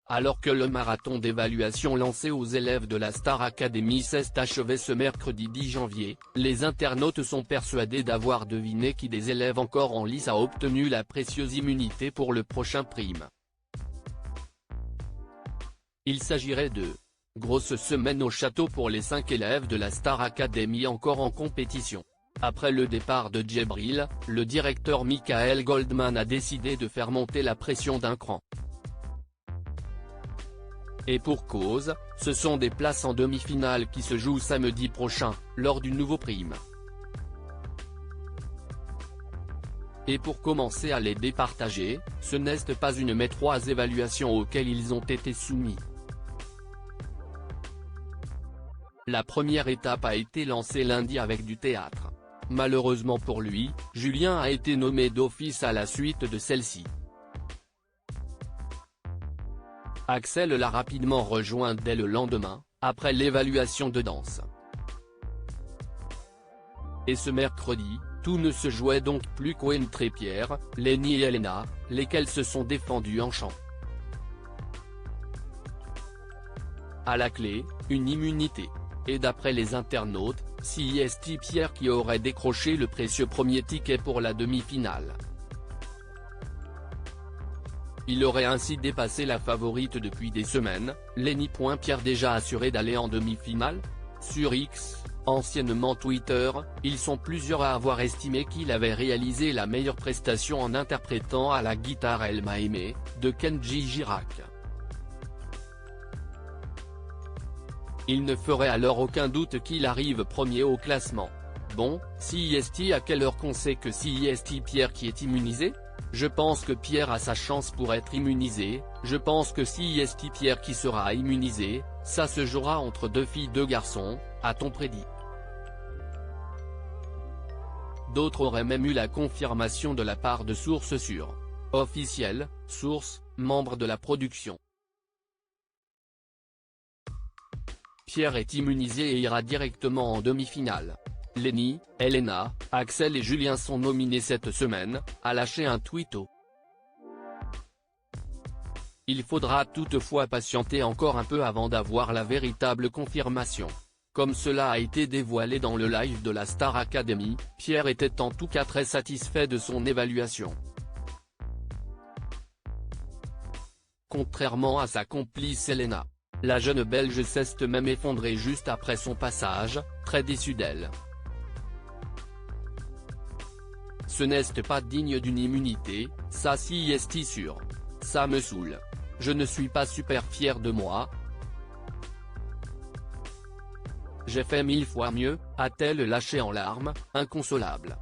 Alors que le marathon d'évaluation lancé aux élèves de la Star Academy s'est achevé ce mercredi 10 janvier, les internautes sont persuadés d'avoir deviné qui des élèves encore en lice a obtenu la précieuse immunité pour le prochain prime. Il s'agirait de grosse semaine au château pour les 5 élèves de la Star Academy encore en compétition. Après le départ de Djibril, le directeur Michael Goldman a décidé de faire monter la pression d'un cran. Et pour cause, ce sont des places en demi-finale qui se jouent samedi prochain, lors du nouveau prime. Et pour commencer à les départager, ce n'est pas une mais 3 évaluations auxquelles ils ont été soumis. La première étape a été lancée lundi avec du théâtre. Malheureusement pour lui, Julien a été nommé d'office à la suite de celle-ci. Axel l'a rapidement rejoint dès le lendemain, après l'évaluation de danse. Et ce mercredi, tout ne se jouait donc plus qu'entre Pierre, Lenny et Elena, lesquels se sont défendus en chant. À la clé, une immunité. Et d'après les internautes, c'est Pierre qui aurait décroché le précieux premier ticket pour la demi-finale. Il aurait ainsi dépassé la favorite depuis des semaines, Lenny. Pierre déjà assuré d'aller en demi-finale. Sur X, anciennement Twitter, ils sont plusieurs à avoir estimé qu'il avait réalisé la meilleure prestation en interprétant à la guitare Elle m'a aimé, de Kenji Girac. Il ne ferait alors aucun doute qu'il arrive premier au classement. Bon, c'est à quelle heure qu'on sait que c'est Pierre qui est immunisé? Je pense que Pierre a sa chance pour être immunisé, je pense que c'est Pierre qui sera immunisé, ça se jouera entre 2 filles 2 garçons, a-t-on prédit. D'autres auraient même eu la confirmation de la part de sources sûres. Officielles, sources, membres de la production. Pierre est immunisé et ira directement en demi-finale. Lenny, Elena, Axel et Julien sont nominés cette semaine, a lâché un tweeto. Il faudra toutefois patienter encore un peu avant d'avoir la véritable confirmation. Comme cela a été dévoilé dans le live de la Star Academy, Pierre était en tout cas très satisfait de son évaluation. Contrairement à sa complice Elena, la jeune Belge s'est même effondrée juste après son passage, très déçue d'elle. Ce n'est pas digne d'une immunité, ça c'est sûr. Ça me saoule. Je ne suis pas super fier de moi. J'ai fait 1000 fois mieux, a-t-elle lâché en larmes, inconsolable.